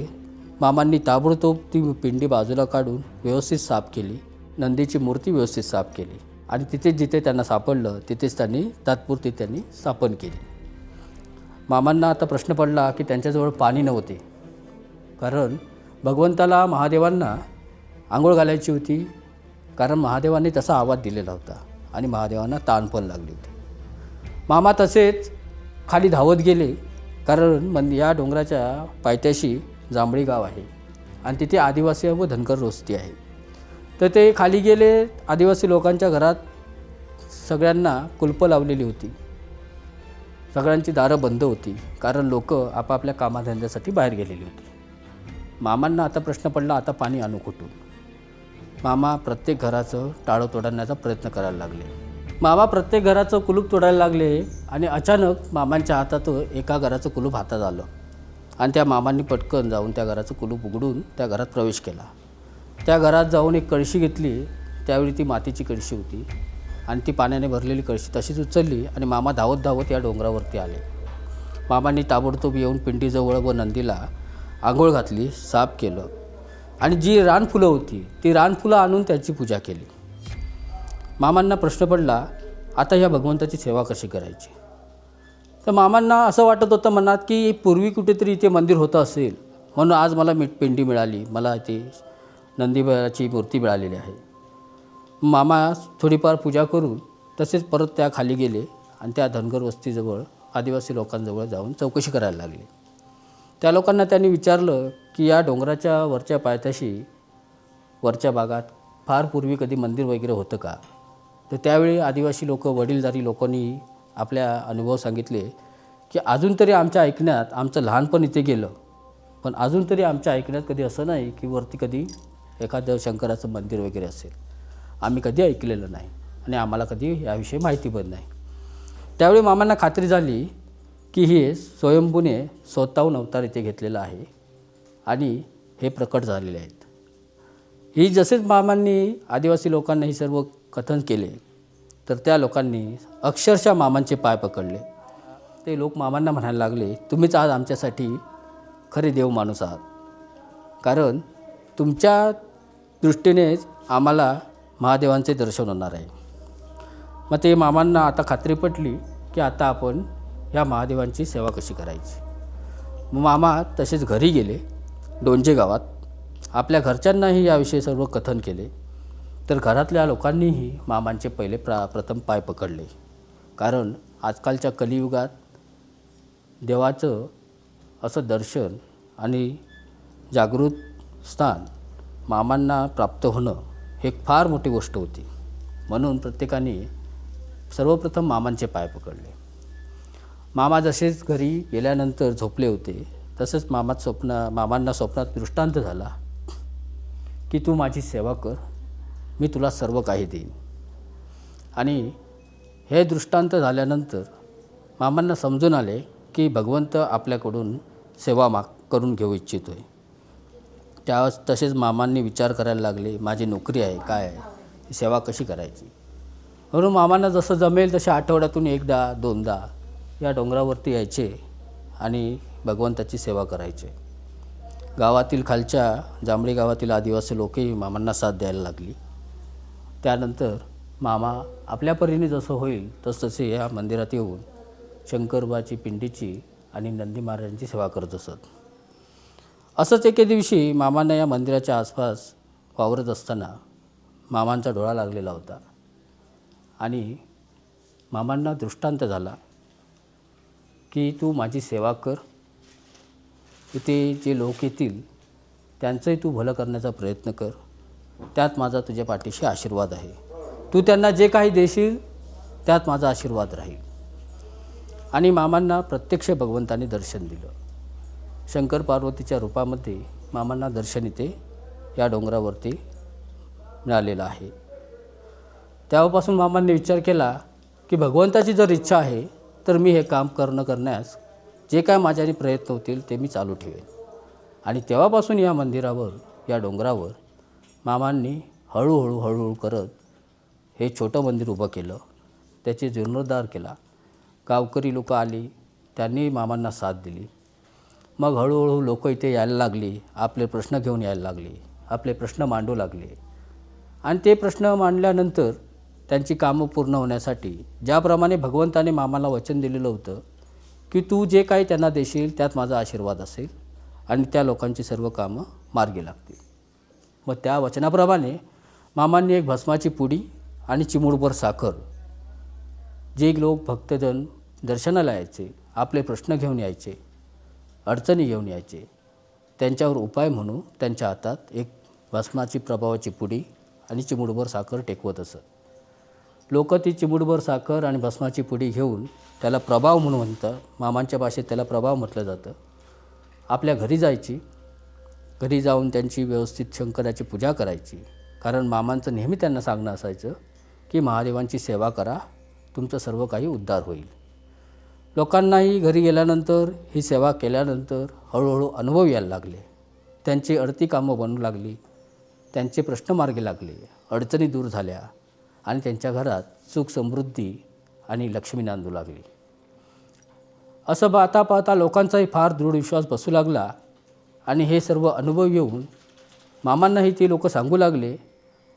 S2: मामांनी ताबडतोब ती पिंडी बाजूला काढून व्यवस्थित साफ केली, नंदीची मूर्ती व्यवस्थित साफ केली आणि तिथेच जिथे त्यांना सापडलं तिथेच त्यांनी तात्पुरती स्थापन केली. मामांना आता प्रश्न पडला की त्यांच्याजवळ पाणी नव्हते, कारण भगवंताला महादेवांना आंघोळ घालायची होती, कारण महादेवांनी तसा आवाज दिलेला होता आणि महादेवांना ताण पण लागली होती. मामा तसेच खाली धावत गेले, कारण या डोंगराच्या पायथ्याशी जांभळी गाव आहे आणि तिथे आदिवासी व धनगर वस्ती आहे. तर ते खाली गेले. आदिवासी लोकांच्या घरात सगळ्यांना कुलपं लावलेली होती, सगळ्यांची दारं बंद होती, कारण लोक आपापल्या कामाधंद्यासाठी बाहेर गेलेली होती. मामांना आता प्रश्न पडला, आता पाणी आणू कुठून? मामा प्रत्येक घराचं टाळं तोडण्याचा प्रयत्न करायला लागले. मामा प्रत्येक घराचं कुलूप तोडायला लागले आणि अचानक मामांच्या हातात एका घराचं कुलूप हातात आलं आणि त्या मामांनी पटकन जाऊन त्या घराचं कुलूप उघडून त्या घरात प्रवेश केला. त्या घरात जाऊन एक कळशी घेतली, त्यावेळी ती मातीची कळशी होती आणि ती पाण्याने भरलेली कळशी तशीच उचलली आणि मामा धावत धावत या डोंगरावरती आले. मामांनी ताबडतोब येऊन पिंडीजवळ व नंदीला आंघोळ घातली, साफ केलं आणि जी रानफुलं होती ती रानफुलं आणून त्याची पूजा केली. मामांना प्रश्न पडला, आता ह्या भगवंताची सेवा कशी करायची? तर मामांना असं वाटत होतं मनात की पूर्वी कुठेतरी इथे मंदिर होतं असेल, म्हणून आज मला पिंडी मिळाली, मला इथे नंदीबाची मूर्ती मिळालेली आहे. मामा थोडीफार पूजा करून तसेच परत त्या खाली गेले आणि त्या धनगर वस्तीजवळ आदिवासी लोकांजवळ जाऊन चौकशी करायला लागले. त्या लोकांना त्यांनी विचारलं की या डोंगराच्या वरच्या पायथ्याशी वरच्या भागात फार पूर्वी कधी मंदिर वगैरे होतं का? तर त्यावेळी आदिवासी लोक, वडीलधारी लोकांनी आपल्या अनुभव सांगितले की अजून तरी आमच्या ऐकण्यात, आमचं लहानपण इथे गेलं, पण अजून तरी आमच्या ऐकण्यात कधी असं नाही की वरती कधी एखादं शंकराचं मंदिर वगैरे असेल. आम्ही कधी ऐकलेलं नाही आणि आम्हाला कधी याविषयी माहिती पण नाही. त्यावेळी मामांना खात्री झाली की हे स्वयंभूने स्वतःहून अवतार इथे घेतलेला आहे आणि हे प्रकट झालेले आहेत. ही जसेच मामांनी आदिवासी लोकांना ही सर्व कथन केले, तर त्या लोकांनी अक्षरशः मामांचे पाय पकडले. ते लोक मामांना म्हणायला लागले, तुम्हीच आज आमच्यासाठी खरे देव माणूस आहात, कारण तुमच्या दृष्टीनेच आम्हाला महादेवांचे दर्शन होणार आहे. मग ते मामांना आता खात्री पटली की आता आपण ह्या महादेवांची सेवा कशी करायची. मग मामा तसेच घरी गेले डोंजे गावात. आपल्या घरच्यांनाही याविषयी सर्व कथन केले. तर घरातल्या लोकांनीही मामांचे पहिले प्रथम पाय पकडले, कारण आजकालच्या कलियुगात देवाचं असं दर्शन आणि जागृत स्थान मामांना प्राप्त होणं हे फार मोठी गोष्ट होती. म्हणून प्रत्येकाने सर्वप्रथम मामांचे पाय पकडले. मामा जसेच घरी गेल्यानंतर झोपले होते, तसंच मामांना स्वप्नात दृष्टांत झाला की तू माझी सेवा कर, मी तुला सर्व काही देईन. आणि हे दृष्टांत झाल्यानंतर मामांना समजून आले की भगवंत आपल्याकडून सेवा करून घेऊ इच्छितो आहे. तसेच मामांनी विचार करायला लागले, माझी नोकरी आहे, काय आहे, ही सेवा कशी करायची. म्हणून मामांना जसं जमेल तसे आठवड्यातून एकदा दोनदा या डोंगरावरती यायचे आणि भगवंताची सेवा करायचे. गावातील खालच्या जांभळी गावातील आदिवासी लोकही मामांना साथ द्यायला लागली. त्यानंतर मामा आपल्या परीने जसं होईल तसतसे या मंदिरात येऊन शंकरबाची पिंडीची आणि नंदी महाराजांची सेवा करत असत. असंच एके दिवशी मामांना या मंदिराच्या आसपास वावरत असताना मामांचा डोळा लागलेला होता आणि मामांना दृष्टांत झाला की तू माझी सेवा कर, इथे जे लोक येतील त्यांचंही तू भलं करण्याचा प्रयत्न कर, त्यात माझा तुझ्या पाठीशी आशीर्वाद आहे, तू त्यांना जे काही देशील त्यात माझा आशीर्वाद राहील. आणि मामांना प्रत्यक्ष भगवंताने दर्शन दिलं. शंकर पार्वतीच्या रूपामध्ये मामांना दर्शन इथे या डोंगरावरती मिळालेलं आहे. तेव्हापासून मामांनी विचार केला की भगवंताची जर इच्छा आहे तर मी हे काम करण्यास जे काय माझ्याने प्रयत्न होतील ते मी चालू ठेवेन. आणि तेव्हापासून या मंदिरावर, या डोंगरावर मामांनी हळूहळू करत हे छोटं मंदिर उभं केलं, त्याचे जीर्णोद्धार केला. गावकरी लोक आली, त्यांनी मामांना साथ दिली. मग हळूहळू लोक इथे यायला लागली, आपले प्रश्न घेऊन यायला लागली, आपले प्रश्न मांडू लागले. आणि ते प्रश्न मांडल्यानंतर त्यांची कामं पूर्ण होण्यासाठी ज्याप्रमाणे भगवंताने मामाला वचन दिलेलं होतं की तू जे काही त्यांना देशील त्यात माझा आशीर्वाद असेल आणि त्या लोकांची सर्व कामं मार्गी लागतील. मग त्या वचनाप्रमाणे मामांनी एक भस्माची पुडी आणि चिमूटभर साखर, जे लोक भक्तजन दर्शनाला यायचे, आपले प्रश्न घेऊन यायचे, अडचणी घेऊन यायचे, त्यांच्यावर उपाय म्हणून त्यांच्या हातात एक भस्माची प्रभावाची पुडी आणि चिमूटभर साखर टेकवत असत. लोक ती चिमूटभर साखर आणि भस्माची पुडी घेऊन, त्याला प्रभाव म्हणून म्हणतात, मामांच्या भाषेत त्याला प्रभाव म्हटलं जातं, आपल्या घरी जायची. घरी जाऊन त्यांची व्यवस्थित शंकराची पूजा करायची. कारण मामांचं नेहमी त्यांना सांगणं असायचं की महादेवांची सेवा करा, तुमचं सर्व काही उद्धार होईल. लोकांनाही घरी गेल्यानंतर, ही सेवा केल्यानंतर हळूहळू अनुभव यायला लागले. त्यांची अडती कामं बनू लागली, त्यांचे प्रश्न मार्गी लागले, अडचणी दूर झाल्या आणि त्यांच्या घरात सुख समृद्धी आणि लक्ष्मी नांदू लागली. असं पाहता लोकांचाही फार दृढ विश्वास बसू लागला आणि हे सर्व अनुभव येऊन मामांनाही ती लोक सांगू लागले.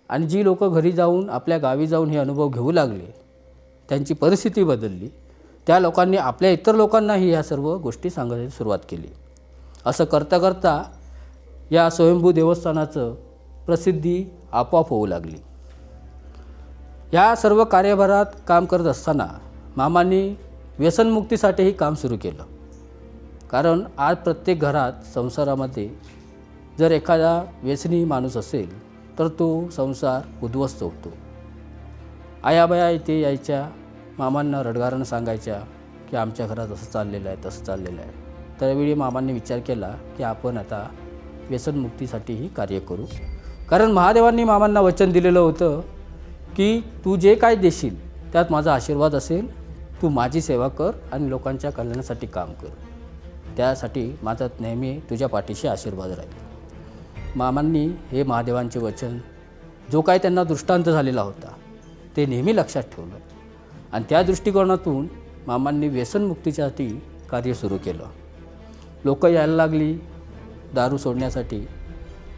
S2: आणि जी लोक घरी जाऊन, आपल्या गावी जाऊन हे अनुभव घेऊ लागले, त्यांची परिस्थिती बदलली. त्या लोकांनी आपल्या इतर लोकांनाही ह्या सर्व गोष्टी सांगायला सुरुवात केली. असं करता करता या स्वयंभू देवस्थानाचं प्रसिद्धी आपोआप होऊ लागली. या सर्व कार्यभारात काम करत असताना मामांनी व्यसनमुक्तीसाठीही काम सुरू केलं. कारण आज प्रत्येक घरात, संसारामध्ये जर एखादा व्यसनी माणूस असेल तर तो संसार उद्ध्वस्त होतो. आयाबाया इथे यायच्या, मामांना रडगारणं सांगायच्या की आमच्या घरात असं चाललेलं आहे, तसं चाललेलं आहे. त्यावेळी मामांनी विचार केला की आपण आता व्यसनमुक्तीसाठीही कार्य करू. कारण महादेवांनी मामांना वचन दिलेलं होतं की तू जे काय देशील त्यात माझा आशीर्वाद असेल, तू माझी सेवा कर आणि लोकांच्या कल्याणासाठी काम कर, त्यासाठी माझा नेहमी तुझ्या पाठीशी आशीर्वाद राहील. मामांनी हे महादेवांचे वचन, जो काय त्यांना दृष्टांत झालेला होता, ते नेहमी लक्षात ठेवलं आणि त्या दृष्टिकोनातून मामांनी व्यसनमुक्तीसाठी कार्य सुरू केलं. लोक यायला लागली दारू सोडण्यासाठी,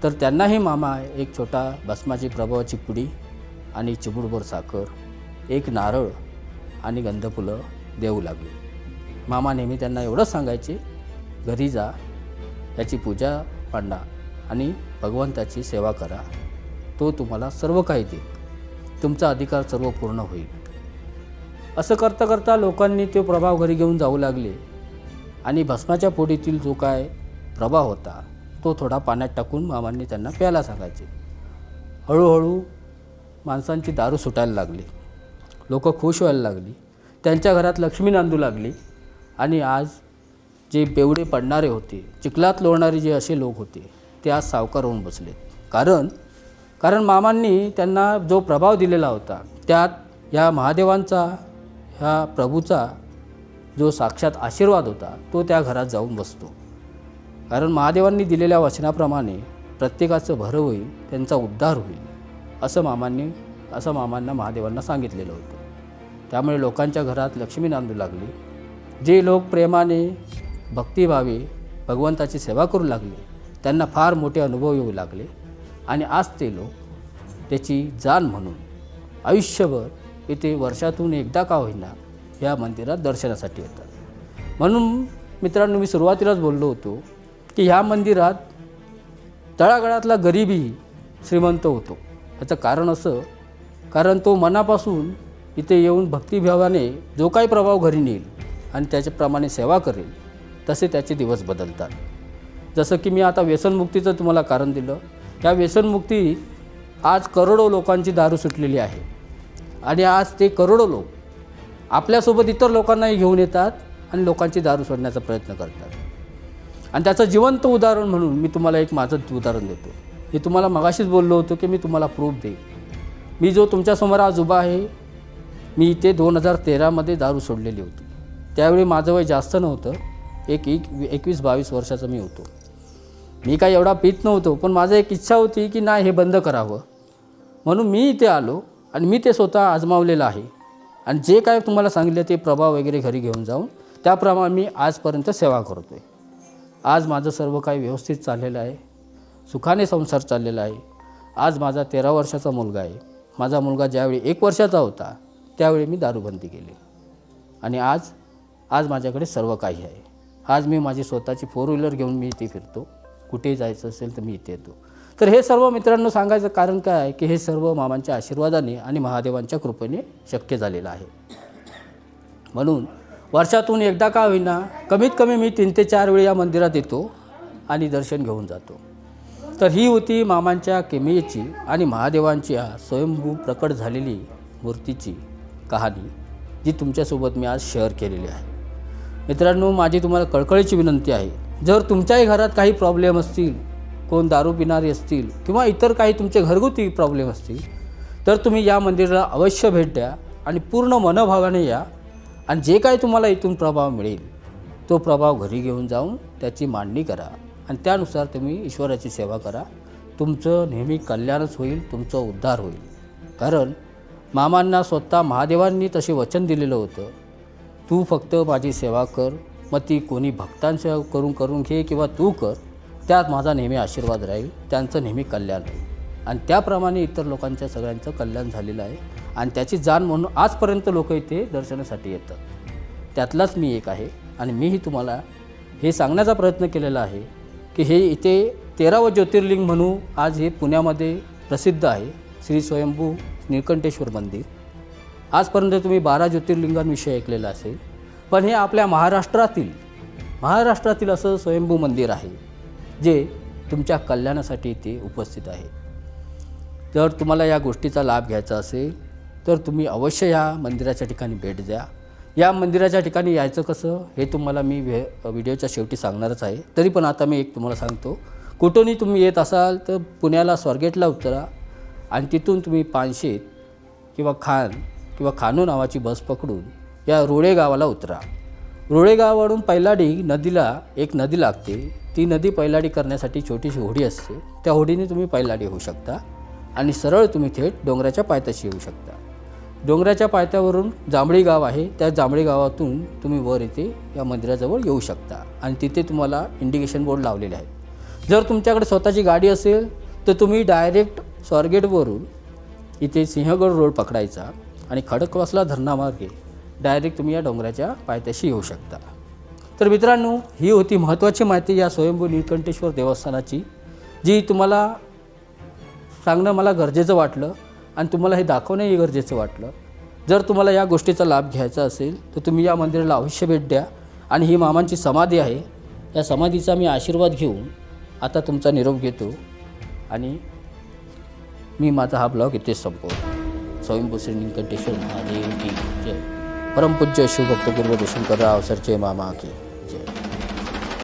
S2: तर त्यांनाही मामा एक छोटा भस्माची प्रभावाची पुडी आणि चिमूटभर साखर, एक नारळ आणि गंधफुलं देऊ लागले. मामा नेहमी त्यांना एवढंच सांगायचे, घरी जा, याची पूजा पांडा आणि भगवंताची सेवा करा, तो तुम्हाला सर्व काही देईल, तुमचा अधिकार सर्व पूर्ण होईल. असं करता करता लोकांनी तो प्रभाव घरी घेऊन जाऊ लागले आणि भस्माच्या पोडीतील जो काय प्रभाव होता तो थोडा पाण्यात टाकून मामांनी त्यांना प्यायला सांगायचे. हळूहळू माणसांची दारू सुटायला लागली, लोक खुश व्हायला लागली, त्यांच्या घरात लक्ष्मी नांदू लागली. आणि आज जे बेवडे पडणारे होते, चिखलात लोळणारे जे असे लोक होते, ते आज सावकार होऊन बसले. कारण मामांनी त्यांना जो प्रभाव दिलेला होता, त्यात या महादेवांचा, ह्या प्रभूचा जो साक्षात आशीर्वाद होता तो त्या घरात जाऊन बसतो. कारण महादेवांनी दिलेल्या वचनाप्रमाणे प्रत्येकाचं भरं होईल, त्यांचा उद्धार होईल, असं मामांना महादेवांना सांगितलेलं होतं. त्यामुळे लोकांच्या घरात लक्ष्मी नांदू लागली. जे लोक प्रेमाने, भक्तिभावे भगवंताची सेवा करू लागले, त्यांना फार मोठे अनुभव येऊ लागले. आणि आज ते लोक त्याची जाण म्हणून आयुष्यभर इथे वर्षातून एकदा का होईना या मंदिरात दर्शनासाठी येतात. म्हणून मित्रांनो, मी सुरुवातीलाच बोललो होतो की ह्या मंदिरात तळागाळातला गरीबही श्रीमंत होतो. याचं कारण असं, कारण तो मनापासून इथे येऊन भक्तिभावाने जो काही प्रभाव घरी नेईल आणि त्याच्याप्रमाणे सेवा करेल, तसे त्याचे दिवस बदलतात. जसं की मी आता व्यसनमुक्तीचं तुम्हाला कारण दिलं. या व्यसनमुक्तीत आज करोडो लोकांची दारू सुटलेली आहे आणि आज ते करोडो लोक आपल्यासोबत इतर लोकांनाही घेऊन येतात आणि लोकांची दारू सोडण्याचा प्रयत्न करतात. आणि त्याचं जिवंत उदाहरण म्हणून मी तुम्हाला एक माझं उदाहरण देतो. मी तुम्हाला मगाशीच बोललो होतो की मी तुम्हाला प्रूफ देईन. मी जो तुमच्यासमोर आज उभा आहे, मी इथे 2013मध्ये दारू सोडलेली होती. त्यावेळी माझं वय जास्त नव्हतं, 21-22 वर्षाचं मी होतो. मी काय एवढा पित नव्हतो, पण माझं एक इच्छा होती की नाही हे बंद करावं. म्हणून मी इथे आलो आणि मी ते स्वतः आजमावलेलं आहे. आणि जे काय तुम्हाला सांगितलं ते प्रभाव वगैरे घरी घेऊन जाऊन त्याप्रमाणे मी आजपर्यंत सेवा करतो आहे. आज माझं सर्व काही व्यवस्थित चाललेलं आहे, सुखाने संसार चाललेला आहे. आज माझा 13 वर्षाचा मुलगा आहे. माझा मुलगा ज्यावेळी 1 वर्षाचा होता त्यावेळी मी दारूबंदी केली आणि आज माझ्याकडे सर्व काही आहे. आज मी माझी स्वतःची 4 व्हीलर घेऊन मी इथे फिरतो. कुठेही जायचं असेल तर मी इथे येतो. तर हे सर्व मित्रांनो सांगायचं कारण काय आहे की हे सर्व मामांच्या आशीर्वादाने आणि महादेवांच्या कृपेने शक्य झालेलं आहे. म्हणून वर्षातून एकदा का होईना कमीत कमी मी 3 ते 4 वेळी या मंदिरात येतो आणि दर्शन घेऊन जातो. तर ही होती मामांच्या किमयेची आणि महादेवांची स्वयंभू प्रकट झालेली मूर्तीची कहाणी, जी तुमच्यासोबत मी आज शेअर केलेली आहे. मित्रांनो, माझी तुम्हाला कळकळीची विनंती आहे, जर तुमच्याही घरात काही प्रॉब्लेम असतील, कोण दारू पिणारे असतील किंवा इतर काही तुमचे घरगुती प्रॉब्लेम असतील, तर तुम्ही या मंदिराला अवश्य भेट द्या आणि पूर्ण मनोभावाने या. आणि जे काही तुम्हाला इथून प्रभाव मिळेल तो प्रभाव घरी घेऊन जाऊन त्याची मांडणी करा आणि त्यानुसार तुम्ही ईश्वराची सेवा करा. तुमचं नेहमी कल्याणच होईल, तुमचं उद्धार होईल. कारण मामांना स्वतः महादेवांनी तसे वचन दिलेलं होतं, तू फक्त माझी सेवा कर, मग ती कोणी भक्तांसेवा करून घे किंवा तू कर, त्यात माझा नेहमी आशीर्वाद राहील, त्यांचं नेहमी कल्याण होईल. आणि त्याप्रमाणे इतर लोकांच्या सगळ्यांचं कल्याण झालेलं आहे आणि त्याची जाण म्हणून आजपर्यंत लोक इथे दर्शनासाठी येतात. त्यातलाच मी एक आहे आणि मीही तुम्हाला हे सांगण्याचा प्रयत्न केलेला आहे की हे इथे 13वं ज्योतिर्लिंग म्हणून आज हे पुण्यामध्ये प्रसिद्ध आहे, श्री स्वयंभू नीलकंठेश्वर मंदिर. आजपर्यंत तुम्ही 12 ज्योतिर्लिंगांविषयी ऐकलेलं असेल, पण हे आपल्या महाराष्ट्रातील असं स्वयंभू मंदिर आहे जे तुमच्या कल्याणासाठी इथे उपस्थित आहे. जर तुम्हाला या गोष्टीचा लाभ घ्यायचा असेल तर तुम्ही अवश्य या मंदिराच्या ठिकाणी भेट द्या. या मंदिराच्या ठिकाणी यायचं कसं हे तुम्हाला मी व्हिडिओच्या शेवटी सांगणारच आहे. तरी पण आता मी एक तुम्हाला सांगतो, कुठूनही तुम्ही येत असाल तर पुण्याला स्वारगेटला उतरा आणि तिथून तुम्ही पानशेत किंवा खानू नावाची बस पकडून या रोळे गावाला उतरा. रोळे गावावरून पैलाडी नदीला एक नदी लागते. ती नदी पैलाडी करण्यासाठी छोटीशी होडी असते, त्या होडीने तुम्ही पैलाडी होऊ शकता आणि सरळ तुम्ही थेट डोंगराच्या पायथ्याशी येऊ शकता. डोंगराच्या पायथ्यावरून जांभळी गाव आहे, त्या जांभळी गावातून तुम्ही वर इथे या मंदिराजवळ येऊ शकता आणि तिथे तुम्हाला इंडिकेशन बोर्ड लावलेले आहेत. जर तुमच्याकडे स्वतःची गाडी असेल तर तुम्ही डायरेक्ट स्वारगेटवरून इथे सिंहगड रोड पकडायचा आणि खडकवासला धरणामार्गे डायरेक्ट तुम्ही या डोंगराच्या पायथ्याशी येऊ शकता. तर मित्रांनो, ही होती महत्त्वाची माहिती या स्वयंभू नीलकंठेश्वर देवस्थानाची, जी तुम्हाला सांगणं मला गरजेचं वाटलं आणि तुम्हाला हे दाखवणंही गरजेचं वाटलं. जर तुम्हाला या गोष्टीचा लाभ घ्यायचा असेल तर तुम्ही या मंदिराला अवश्य भेट द्या. आणि ही मामांची समाधी आहे, या समाधीचा मी आशीर्वाद घेऊन आता तुमचा निरोप घेतो आणि मी माझा हा ब्लॉग इथेच संपवतो. स्वयंभू श्री नीलकंठेश्वर महादेव की जय. परमपूज्य शिवभक्त गुरुदेव शंकरराव सरचे मामा की